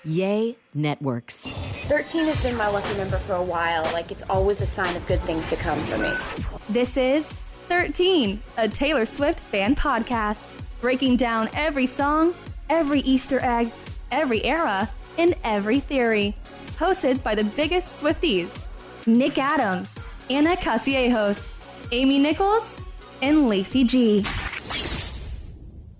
Yay Networks. 13 has been my lucky number for a while. Like, it's always a sign of good things to come for me. This is 13, a Taylor Swift fan podcast, breaking down every song, every Easter egg, every era, and every theory. Hosted by the biggest Swifties, Nick Adams, Anna Casillejos, Amy Nichols, and Lacey G.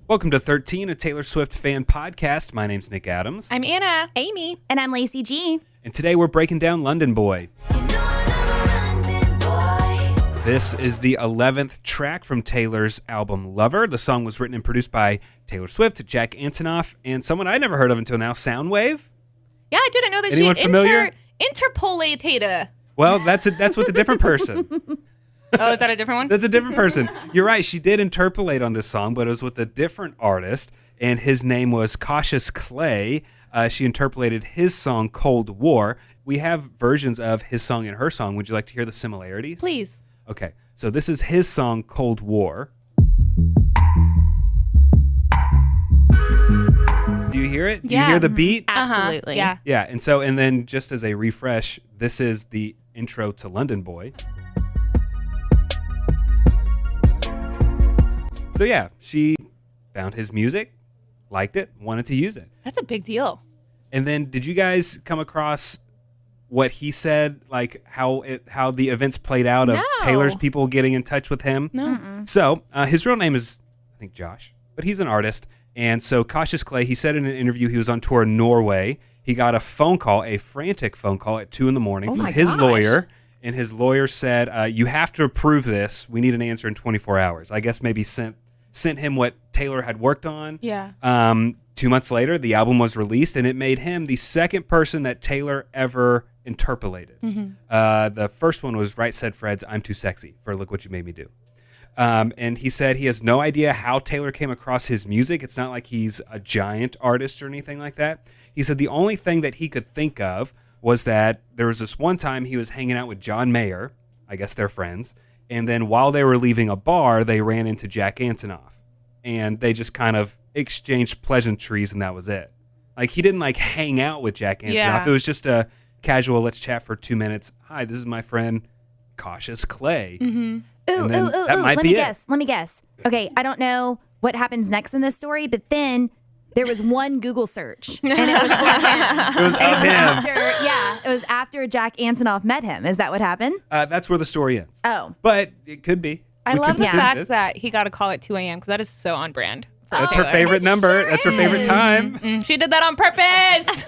Welcome to 13, a Taylor Swift fan podcast. My name's Nick Adams. I'm Anna. Amy. And I'm Lacey G. And today we're breaking down London Boy. This is the 11th track from Taylor's album Lover. The song was written and produced by Taylor Swift, Jack Antonoff, and someone I'd never heard of until now, Soundwave. Yeah, I didn't know that Anyone familiar? Interpolated. Well, that's with a different person. Oh, is that a different one? That's a different person. You're right. She did interpolate on this song, but it was with a different artist, and his name was Cautious Clay. She interpolated his song Cold War. We have versions of his song and her song. Would you like to hear the similarities? Please. Okay, so this is his song Cold War. Do you hear it? Do you hear the beat? Absolutely. Yeah. Yeah, and then just as a refresh, this is the intro to London Boy. So yeah, she found his music, liked it, wanted to use it. That's a big deal. And then did you guys come across what he said, like how the events played out of Taylor's people getting in touch with him? No. So his real name is, I think, Josh, but he's an artist. And so Cautious Clay, he said in an interview he was on tour in Norway. He got a frantic phone call at 2 a.m. from his lawyer. And his lawyer said, you have to approve this. We need an answer in 24 hours. I guess maybe sent him what Taylor had worked on. Yeah. 2 months later, the album was released, and it made him the second person that Taylor ever interpolated. Mm-hmm. The first one was Right Said Fred's I'm Too Sexy for Look What You Made Me Do. And he said he has no idea how Taylor came across his music. It's not like he's a giant artist or anything like that. He said the only thing that he could think of was that there was this one time he was hanging out with John Mayer. I guess they're friends. And then while they were leaving a bar, they ran into Jack Antonoff. And they just kind of exchanged pleasantries, and that was it. Like, he didn't, hang out with Jack Antonoff. Yeah. It was just a casual, let's chat for 2 minutes. Hi, this is my friend, Cautious Clay. Ooh, That might Let be me it. guess. Let me guess. Okay, I don't know what happens next in this story, but then there was one Google search, and it was for him. It was of him. It was after Jack Antonoff met him. Is that what happened? That's where the story ends. Oh. But it could be. I We love could the pretend fact this. that he got a call at 2 a.m. because that is so on brand. That's her favorite number. That's her favorite time. She did that on purpose.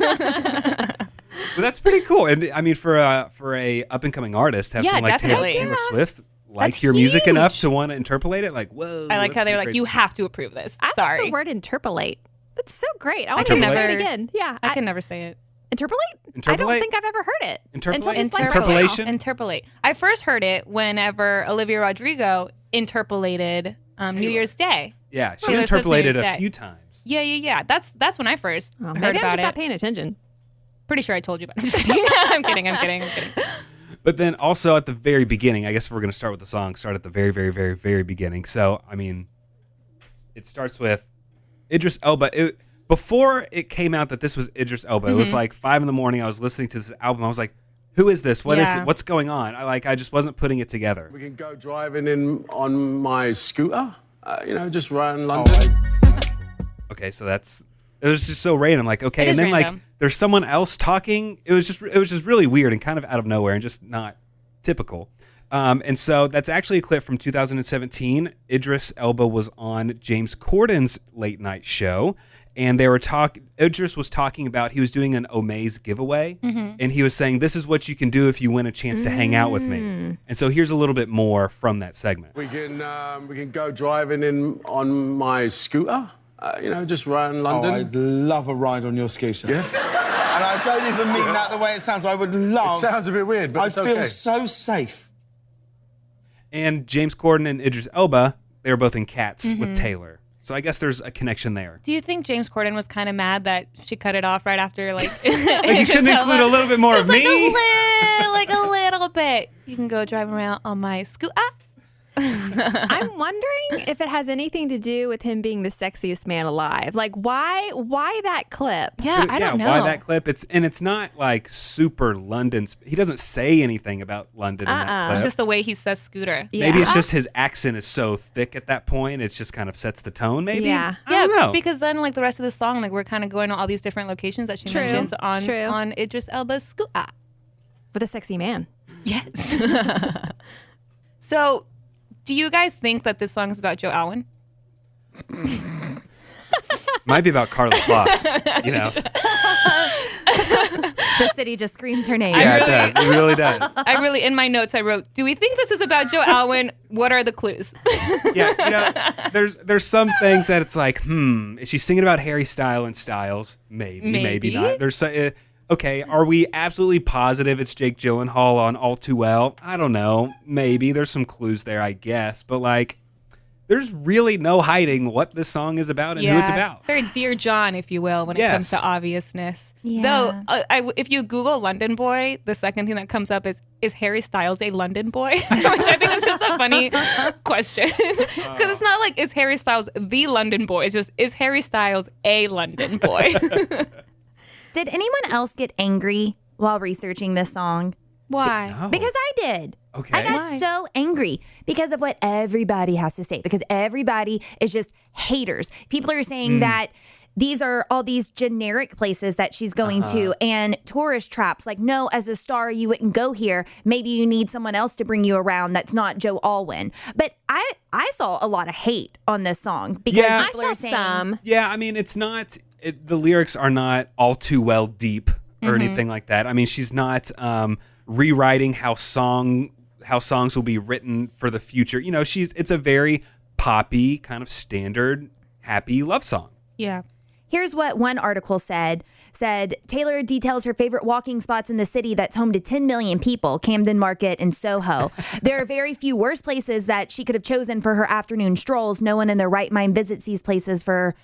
But that's pretty cool. And I mean, for a up and coming artist, have Yeah, someone like definitely. Taylor Swift like That's your music huge. enough to want to interpolate it. Like, whoa. I like how they were like, crazy. you have to approve this. I Sorry. love the word interpolate. That's so great. I want can to say never- it again. Yeah, I can never say it. interpolate. I Interpolate? don't think I've ever heard it. Interpolate? Until just like Interpolation? right now. Interpolate. I first heard it whenever Olivia Rodrigo interpolated New Year's Day. Yeah, she Taylor Swift's interpolated New Year's a Day. few times. Yeah. That's when I first Oh, heard maybe I'm about just it. not paying attention. Pretty sure I told you, but I'm just kidding. I'm kidding. But then also at the very beginning, I guess if we're going to start with the song, start at the very, very, very, very beginning. So, I mean, it starts with Idris Elba. Before it came out that this was Idris Elba, it was like 5 a.m. I was listening to this album. I was like, who is this? What is Yeah. it? What's going on? I just wasn't putting it together. We can go driving in on my scooter, just around London. Okay, so it was just so random. Like, okay, It and is then random. there's someone else talking. It was just really weird and kind of out of nowhere and just not typical. And so that's actually a clip from 2017. Idris Elba was on James Corden's late night show, and they were Idris was talking about he was doing an Omaze giveaway, and he was saying this is what you can do if you win a chance to hang out with me. And so here's a little bit more from that segment. We can go driving in on my scooter, just around London. Oh, I'd love a ride on your scooter. Yeah. And I don't even mean that the way it sounds. I would love. It sounds a bit weird, but I it's feel okay. so safe. And James Corden and Idris Elba, they were both in Cats with Taylor. So I guess there's a connection there. Do you think James Corden was kind of mad that she cut it off right after, Like you couldn't include a little bit more of just me? like a little bit. You can go driving around on my scooter. I'm wondering if it has anything to do with him being the sexiest man alive. Like, why that clip? Yeah, I don't know. Why that clip? It's not like super London. He doesn't say anything about London in that clip. It's just the way he says scooter. Maybe it's just his accent is so thick at that point. It just kind of sets the tone. Maybe. Yeah. I don't know. Because then like the rest of the song, like we're kind of going to all these different locations that she mentions on Idris Elba's scooter. With a sexy man. Yes. So, do you guys think that this song is about Joe Alwyn? Might be about Carla Kloss. The city just screams her name. Yeah, it does. It really does. I really, in my notes, I wrote, do we think this is about Joe Alwyn? What are the clues? Yeah, there's some things that it's like, is she singing about Harry Styles? Maybe not. There's okay, are we absolutely positive it's Jake Gyllenhaal on All Too Well? I don't know. Maybe there's some clues there, I guess, but like, there's really no hiding what this song is about and who it's about. Very Dear John, if you will, when it comes to obviousness. Yeah. Though, if you Google London Boy, the second thing that comes up is Harry Styles a London boy? Which I think is just a funny question. Because it's not like, is Harry Styles the London boy? It's just, is Harry Styles a London boy? Did anyone else get angry while researching this song? Why? No. Because I did. Okay. I got so angry because of what everybody has to say, because everybody is just haters. People are saying that these are all these generic places that she's going to and tourist traps. Like, no, as a star, you wouldn't go here. Maybe you need someone else to bring you around that's not Joe Alwyn. But I saw a lot of hate on this song because people are saying, some. Yeah, I mean, it's not, the lyrics are not all too well deep or anything like that. I mean, she's not rewriting how songs will be written for the future. It's a very poppy, kind of standard, happy love song. Yeah. Here's what one article said, Taylor details her favorite walking spots in the city that's home to 10 million people, Camden Market and Soho. There are very few worse places that she could have chosen for her afternoon strolls. No one in their right mind visits these places for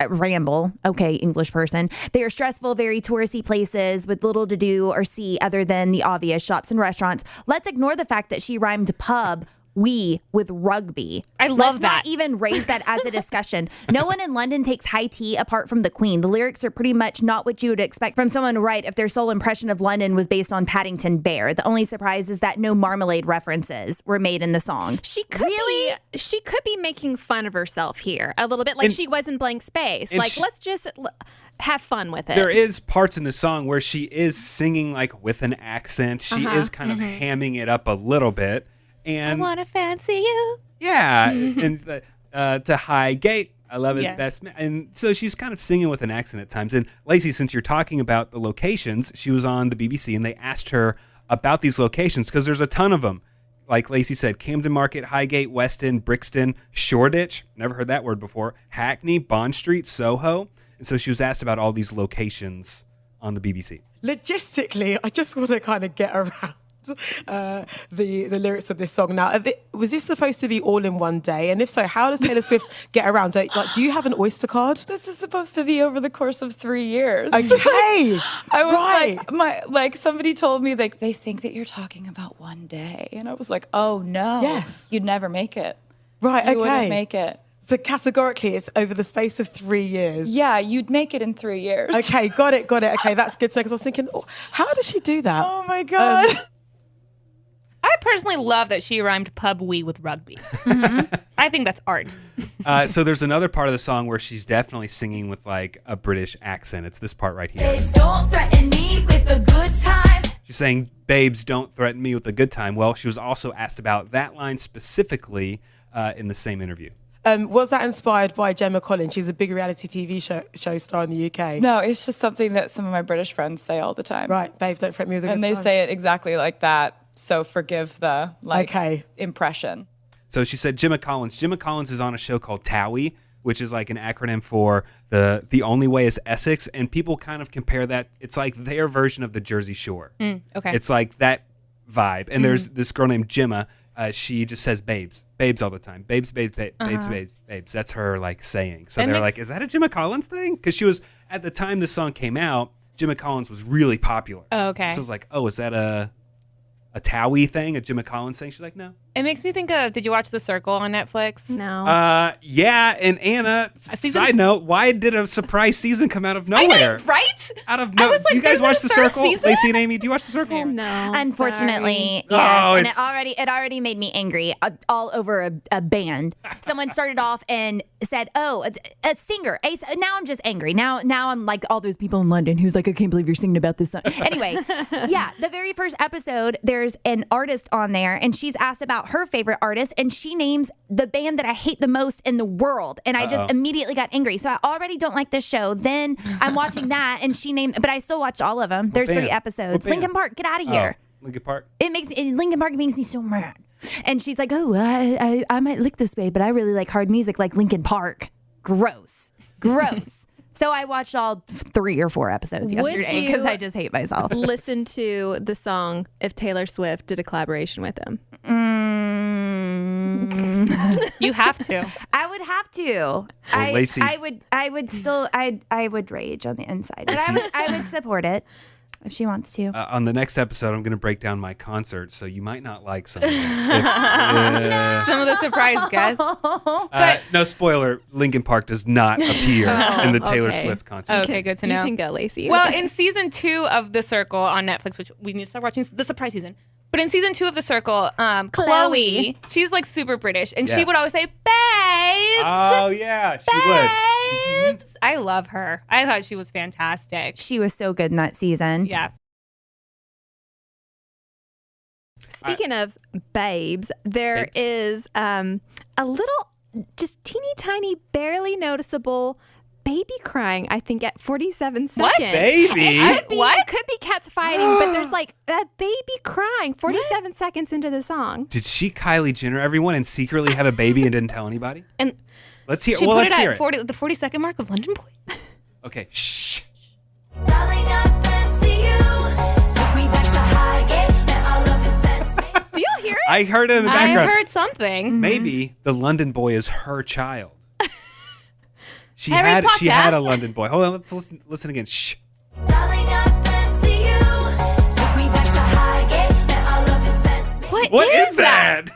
ramble. Okay, English person. They are stressful, very touristy places with little to do or see other than the obvious shops and restaurants. Let's ignore the fact that she rhymed pub with rugby. I love Let's that. not even raise that as a discussion. No one in London takes high tea apart from the Queen. The lyrics are pretty much not what you would expect from someone to write if their sole impression of London was based on Paddington Bear. The only surprise is that no marmalade references were made in the song. She could be making fun of herself here a little bit, like she was in Blank Space. Like, let's just have fun with it. There is parts in the song where she is singing like with an accent. She is kind of hamming it up a little bit. And I want to fancy you. Yeah, and to Highgate, I love his best man. And so she's kind of singing with an accent at times. And Lacey, since you're talking about the locations, she was on the BBC and they asked her about these locations because there's a ton of them. Like Lacey said, Camden Market, Highgate, Weston, Brixton, Shoreditch, never heard that word before, Hackney, Bond Street, Soho. And so she was asked about all these locations on the BBC. Logistically, I just want to kind of get around the lyrics of this song. Now, was this supposed to be all in one day? And if so, how does Taylor Swift get around? Do you have an Oyster card? This is supposed to be over the course of 3 years. Okay. I was like somebody told me like they think that you're talking about one day, and I was like, oh no, yes, you'd never make it. Right, you wouldn't make it. So categorically, it's over the space of 3 years. Yeah, you'd make it in 3 years. Okay, got it. Okay, that's good. Because I was thinking, how does she do that? Oh my God. I personally love that she rhymed pub with rugby. I think that's art. So there's another part of the song where she's definitely singing with like a British accent. It's this part right here. Babes, don't threaten me with a good time. She's saying, babes, don't threaten me with a good time. Well, she was also asked about that line specifically in the same interview. Was that inspired by Gemma Collins? She's a big reality TV show star in the UK. No, it's just something that some of my British friends say all the time. Right, babe, don't threaten me with a good time. And they say it exactly like that. So forgive the impression. So she said Gemma Collins. Gemma Collins is on a show called TOWIE, which is like an acronym for the only way is Essex. And people kind of compare that. It's like their version of the Jersey Shore. Okay. It's like that vibe. And there's this girl named Gemma. She just says babes all the time. Babes. That's her like saying. So they're like, is that a Gemma Collins thing? Because she was, at the time the song came out, Gemma Collins was really popular. Oh, okay. So I was like, oh, is that a TOWIE thing, a Gemma Collins thing? She's like, no. It makes me think of, did you watch The Circle on Netflix? No. Yeah, and Anna, side note, why did a surprise season come out of nowhere? I know, right? Out of nowhere. was like, You guys there's watch a The third Circle? season? Lacey and Amy, do you watch The Circle? No. Unfortunately, sorry. yes. Oh, And it's- it already made me angry all over a band. Someone started off and said, "Oh, a singer." Now I'm just angry. Now I'm like all those people in London who's like, "I can't believe you're singing about this song." Anyway, yeah, the very first episode, there's an artist on there, and she's asked about her favorite artist, and she names the band that I hate the most in the world, and I just immediately got angry. So I already don't like this show. Then I'm watching that, and she named, but I still watched all of them. There's 3 band? episodes. What band? Linkin Park, get out of here. Linkin Park? Linkin Park makes me so mad. And she's like, "Oh, I might look this way, but I really like hard music like Linkin Park." Gross. So I watched all 3 or 4 episodes yesterday because I just hate myself. Listen to the song if Taylor Swift did a collaboration with him. You have to. I would have to. Lacey. I would still. I would rage on the inside, but I would support it if she wants to. On the next episode, I'm going to break down my concert, so you might not like some of it. Some of the surprise guests. No spoiler, Linkin Park does not appear in the Taylor Swift concert. Okay, good to know. You can go, Lacey. Well, in season 2 of The Circle on Netflix, which we need to start watching, the surprise season. But in season 2 of The Circle, Chloe, she's like super British, and she Yes. would always say, "Babes." Oh, yeah, she would. Babes. I love her. I thought she was fantastic. She was so good in that season. Yeah. Speaking of babes, there is a little, just teeny tiny, barely noticeable baby crying, I think, at 47 seconds. What? Baby? It could be cats fighting, but there's like a baby crying 47 seconds into the song. Did she Kylie Jenner everyone and secretly have a baby and didn't tell anybody? And Let's hear. she Well, put let's it hear at it. the 40-second mark of London Boy. Okay. Shh. Darling, I fancy you. Took me back to Highgate. That I love is best. Do y'all hear it? I heard it in the I background. heard something. Maybe the London Boy is her child. She Harry had Potter. a London Boy. Hold on, let's listen again. Shh. Darling, I fancy you. Took me back to Highgate. That I love is best. What is that?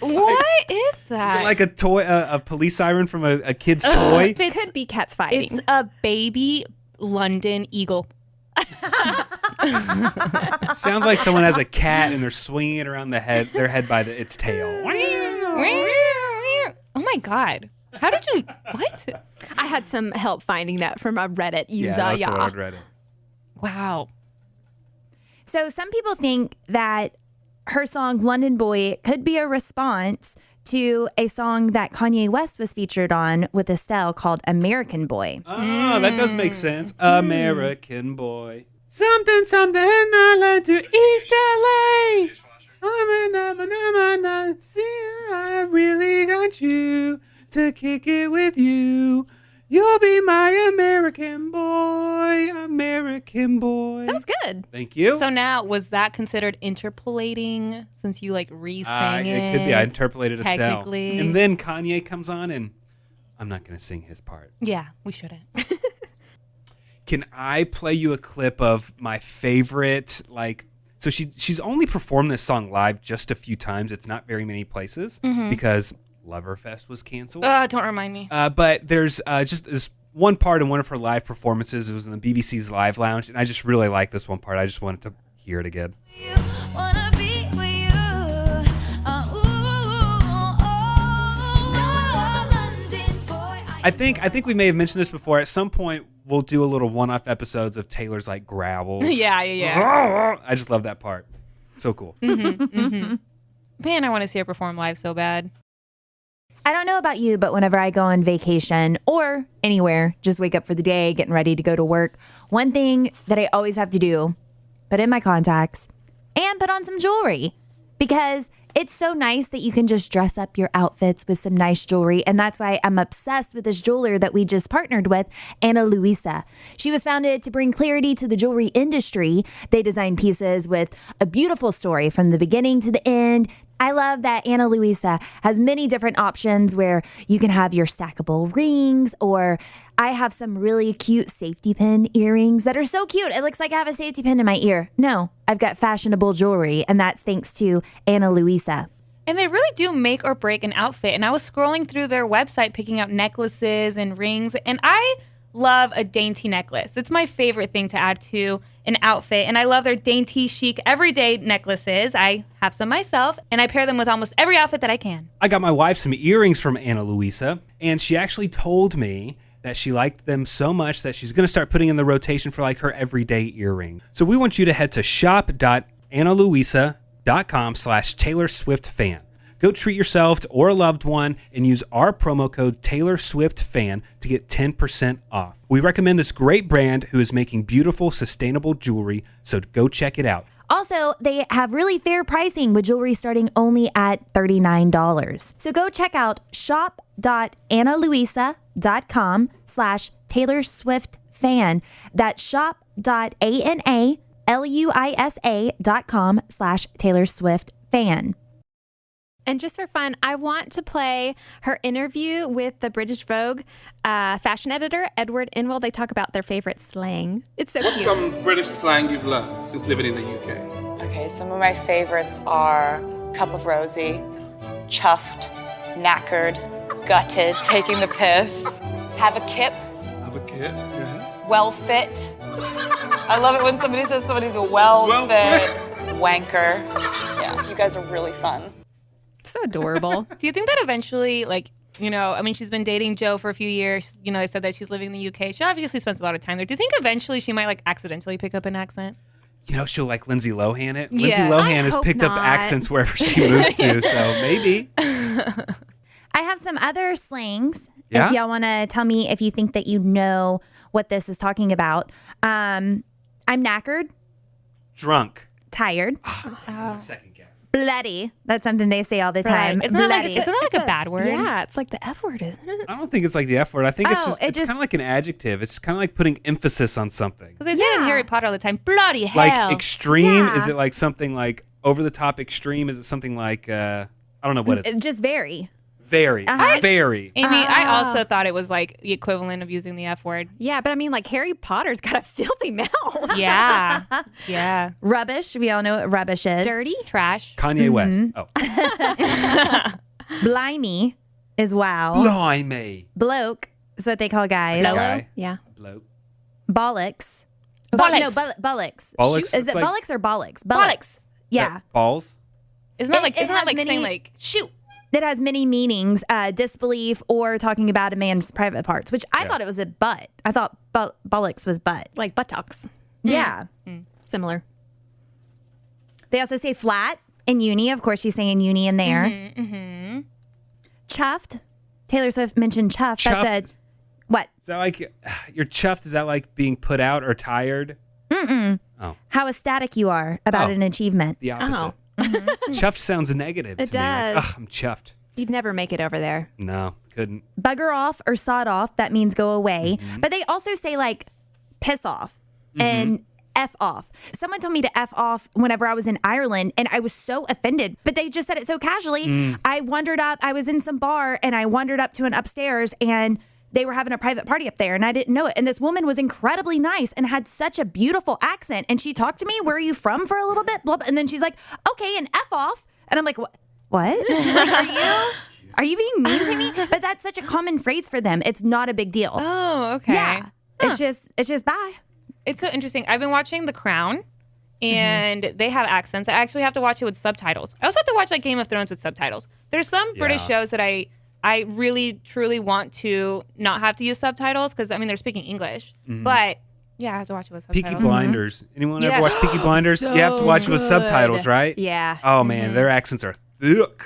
What is that? Like a toy, a police siren from a kid's toy. It could be cats fighting. It's a baby London eagle. Sounds like someone has a cat and they're swinging it around their head by its tail. Oh my God. How did you, what? I had some help finding that from a Reddit user. Yeah, that's what I read it. Wow. So some people think that her song London Boy could be a response to a song that Kanye West was featured on with Estelle called American Boy. Oh, that does make sense. American Boy. Something, I like to East LA. See, I really got you to kick it with you. You'll be my American boy, American boy. That was good. Thank you. So now, was that considered interpolating since you like re-sang it? It could be. I interpolated Estelle. Technically. And then Kanye comes on and I'm not going to sing his part. Yeah, we shouldn't. Can I play you a clip of my favorite, so she's only performed this song live just a few times. It's not very many places because Loverfest was canceled. Don't remind me. But there's just this one part in one of her live performances. It was in the BBC's Live Lounge, and I just really like this one part. I just wanted to hear it again. Wanna be with you. London boy. I think we may have mentioned this before. At some point, we'll do a little one-off episodes of Taylor's growls. Yeah. I just love that part. So cool. Man, I want to see her perform live so bad. I don't know about you, but whenever I go on vacation or anywhere, just wake up for the day, getting ready to go to work, one thing that I always have to do, put in my contacts and put on some jewelry because it's so nice that you can just dress up your outfits with some nice jewelry. And that's why I'm obsessed with this jeweler that we just partnered with, Ana Luisa. She was founded to bring clarity to the jewelry industry. They design pieces with a beautiful story from the beginning to the end. I love that Ana Luisa has many different options where you can have your stackable rings, or I have some really cute safety pin earrings that are so cute. It looks like I have a safety pin in my ear. No, I've got fashionable jewelry, and that's thanks to Ana Luisa. And they really do make or break an outfit. And I was scrolling through their website, picking out necklaces and rings. And I love a dainty necklace. It's my favorite thing to add to an outfit. And I love their dainty, chic, everyday necklaces. I have some myself, and I pair them with almost every outfit that I can. I got my wife some earrings from Ana Luisa, and she actually told me that she liked them so much that she's going to start putting in the rotation for like her everyday earring. So we want you to head to shop.analuisa.com/Taylor Swift fan. Go treat yourself or a loved one and use our promo code Taylor Swift fan to get 10% off. We recommend this great brand who is making beautiful, sustainable jewelry, so go check it out. Also, they have really fair pricing with jewelry starting only at $39. So go check out shop.analuisa.com/Taylor Swift fan. That's shop.analuisa.com/Taylor Swift fan. And just for fun, I want to play her interview with the British Vogue fashion editor, Edward Inwell. They talk about their favorite slang. It's so What's cute. some British slang you've learned since living in the UK? Okay, some of my favorites are cup of rosy, chuffed, knackered, gutted, taking the piss, have a kip, Have a kid? Yeah. well fit. I love it when somebody says somebody's a well fit wanker. Yeah, you guys are really fun. So adorable. Do you think that eventually, like, you know, I mean, she's been dating Joe for a few years. You know, they said that she's living in the UK. She obviously spends a lot of time there. Do you think eventually she might, like, accidentally pick up an accent? You know, she'll like Lindsay Lohan it. Yeah. Lindsay Lohan I has hope picked up not. accents wherever she moves to, so maybe. I have some other slangs. Yeah? If y'all want to tell me if you think that you know what this is talking about. I'm knackered, Drunk. tired, Second guess. bloody. That's something they say all the time. Isn't that Bloody. like a bad word? Yeah, it's like the F word, isn't it? I don't think it's like the F word. I think it's Oh, just it it's just- kind of like an adjective. It's kind of like putting emphasis on something. Because they say it in Yeah. Harry Potter all the time. Bloody hell. Like extreme. Yeah. Is it like something like over the top extreme? Is it something like I don't know what it's Just very. very very. Amy, I also thought it was like the equivalent of using the F word. Yeah, but I mean, like Harry Potter's got a filthy mouth. Yeah. Yeah. Rubbish. We all know what rubbish is. Dirty. Trash. Kanye West. Oh, Blimey is wow. blimey. Bloke is what they call guys. Guy. Yeah. Bloke. Bollocks. Bollocks. No, bullocks. Bollocks, Is it's it like- bollocks or bollocks? Bollocks. Yeah. Balls. Isn't that It- like it isn't that has like many- saying like shoot? It has many meanings, disbelief or talking about a man's private parts, which I Yeah. thought it was a butt. I thought bollocks was butt. Like buttocks. Yeah. Similar. They also say flat in uni. Of course, she's saying uni in there. Chuffed. Taylor Swift mentioned chuffed. Chuffed. That's a what? Is that like you're chuffed? Is that like being put out or tired? How ecstatic you are about Oh. an achievement. The opposite. Oh. Chuffed sounds negative It to me. Like, does. "Ugh, I'm chuffed. You'd never make it over there. No, couldn't. Bugger off or sod off. That means go away. Mm-hmm. But they also say like piss off and F off. Someone told me to F off whenever I was in Ireland and I was so offended, but they just said it so casually. I wandered up, I was in some bar and I wandered up to an upstairs and they were having a private party up there and I didn't know it. And this woman was incredibly nice and had such a beautiful accent. And she talked to me, where are you from for a little bit? Blah, blah. And then she's like, okay, and F off. And I'm like, what? Like, are you being mean to me? But that's such a common phrase for them. It's not a big deal. Oh, okay. Yeah. It's just bye. It's so interesting. I've been watching The Crown, and they have accents. I actually have to watch it with subtitles. I also have to watch like Game of Thrones with subtitles. There's some British shows that I really truly want to not have to use subtitles because I mean they're speaking English, but yeah, I have to watch it with subtitles. Peaky Blinders. Anyone Yes. ever watch Peaky Blinders? So You have to watch it with subtitles, right? Yeah. Oh man, their accents are thick.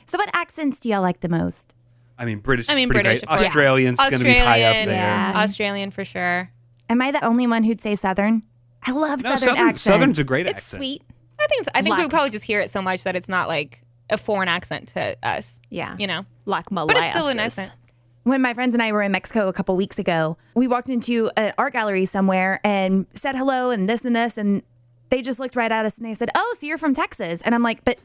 So what accents do y'all like the most? I mean, British. I mean, is pretty British, great. of course. Australian's going to be high up there. yeah. Australian for sure. Am I the only one who'd say Southern? I love No, Southern accents. Southern's a great It's accent. sweet. I think so. I think we Like- probably just hear it so much that it's not like a foreign accent to us. Yeah. You know, Like but it's still an molasses. accent. When my friends and I were in Mexico a couple weeks ago, we walked into an art gallery somewhere and said hello and this, and they just looked right at us and they said, "Oh, so you're from Texas?" And I'm like, "But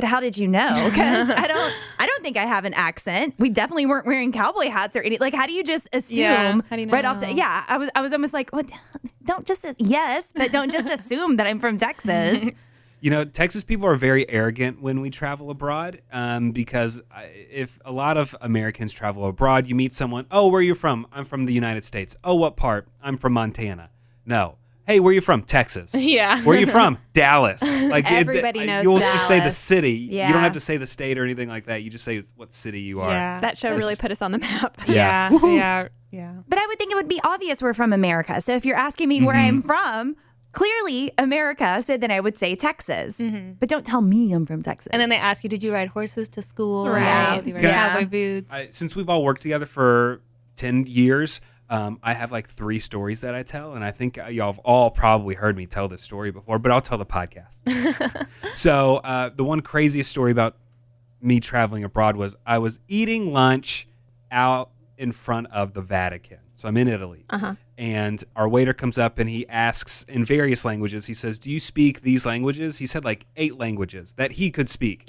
how did you know?" Because I don't think I have an accent. We definitely weren't wearing cowboy hats or anything. Like, how do you just assume Yeah, how do you right off know? the? Yeah, I was almost like, "What? Don't just yes, but don't just assume that I'm from Texas." You know, Texas people are very arrogant when we travel abroad because if a lot of Americans travel abroad, you meet someone, oh, where are you from? I'm from the United States. Oh, what part? I'm from Montana. No. Hey, where are you from? Texas. Yeah. Where are you from? Dallas. Like Everybody knows you'll just say the Dallas. city. Yeah. You don't have to say the state or anything like that. You just say what city you are. Yeah. That show really put us on the map. Yeah. Yeah. But I would think it would be obvious we're from America. So if you're asking me where I'm from, clearly America, so then I would say Texas. But don't tell me I'm from Texas. And then they ask you, did you ride horses to school? Right. Did you ride Yeah. cowboy boots? Since we've all worked together for 10 years, I have like 3 stories that I tell, and I think y'all have all probably heard me tell this story before, but I'll tell the podcast. So the one craziest story about me traveling abroad was I was eating lunch out in front of the Vatican. So I'm in Italy. And our waiter comes up and he asks in various languages, he says, do you speak these languages? He said like 8 languages that he could speak.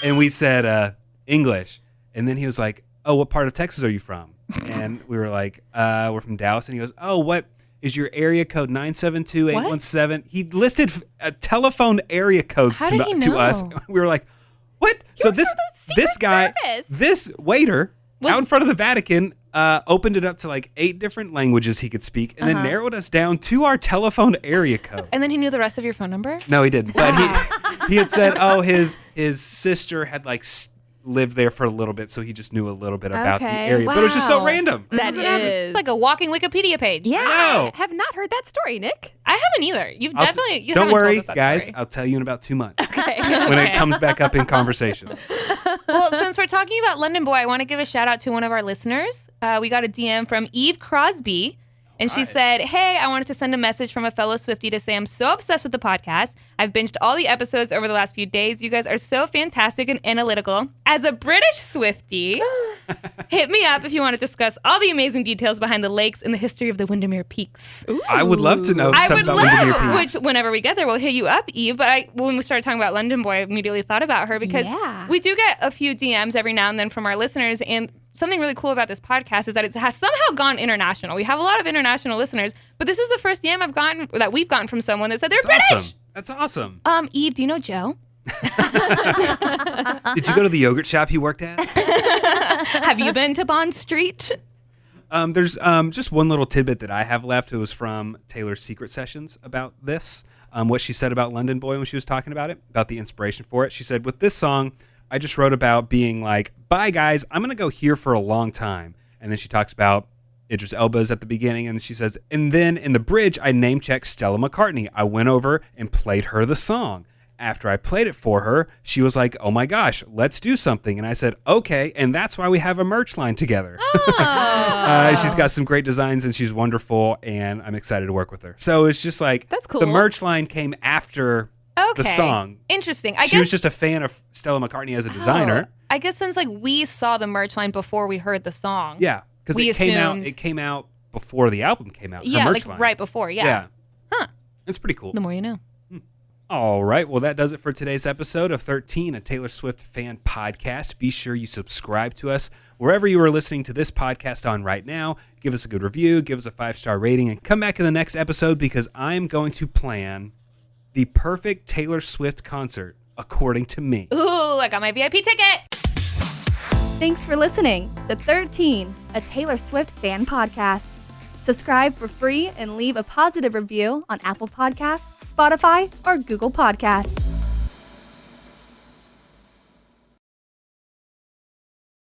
And we said, English. And then he was like, oh, what part of Texas are you from? And we were like, we're from Dallas. And he goes, oh, what is your area code? 972-817. He listed telephone area codes How did he to us. know? We were like, what? So this guy, Service. this waiter out in front of the Vatican opened it up to like 8 different languages he could speak and then narrowed us down to our telephone area code. And then he knew the rest of your phone number? No, he didn't. But he had said, oh, his sister had like lived there for a little bit, so he just knew a little bit about the Okay. area. But it was just so Wow. random. That is. It's like a walking Wikipedia page. yeah. No. I have not heard that story, Nick. I haven't either. You've definitely you Don't haven't worry, told us that guys. story. I'll tell you in about 2 months when it comes back up in conversation. Well, since we're talking about London Boy, I want to give a shout out to one of our listeners. We got a DM from Eve Crosby. And she said, hey, I wanted to send a message from a fellow Swiftie to say I'm so obsessed with the podcast. I've binged all the episodes over the last few days. You guys are so fantastic and analytical. As a British Swiftie, hit me up if you want to discuss all the amazing details behind the lakes and the history of the Windermere Peaks. I would love to know I something would about Windermere love, Peaks. which whenever we get there, we'll hit you up, Eve. But when we started talking about London Boy, I immediately thought about her because we do get a few DMs every now and then from our listeners. And something really cool about this podcast is that it has somehow gone international. We have a lot of international listeners, but this is the first DM we've gotten from someone that said they're British. Awesome. That's awesome. Eve, do you know Joe? Did you go to the yogurt shop he worked at? Have you been to Bond Street? There's just one little tidbit that I have left. It was from Taylor's Secret Sessions about this. What she said about London Boy when she was talking about it, about the inspiration for it. She said, with this song, I just wrote about being like, bye guys, I'm going to go here for a long time. And then she talks about Idris Elba's at the beginning. And she says, and then in the bridge, I name checked Stella McCartney. I went over and played her the song. After I played it for her, she was like, oh my gosh, let's do something. And I said, okay. And that's why we have a merch line together. She's got some great designs and she's wonderful. And I'm excited to work with her. So it's just like, that's cool. The merch line came after the song. Interesting. She was just a fan of Stella McCartney as a designer. I guess since like we saw the merch line before we heard the song. Yeah, because it came out before the album came out. Yeah, her merch like line. right before. Yeah. Huh. It's pretty cool. The more you know. All right. Well, that does it for today's episode of 13, a Taylor Swift fan podcast. Be sure you subscribe to us wherever you are listening to this podcast on right now. Give us a good review, give us a 5-star rating, and come back in the next episode because I'm going to plan the perfect Taylor Swift concert according to me. Ooh, I got my VIP ticket. Thanks for listening to 13, a Taylor Swift fan podcast. Subscribe for free and leave a positive review on Apple Podcasts, Spotify, or Google Podcasts.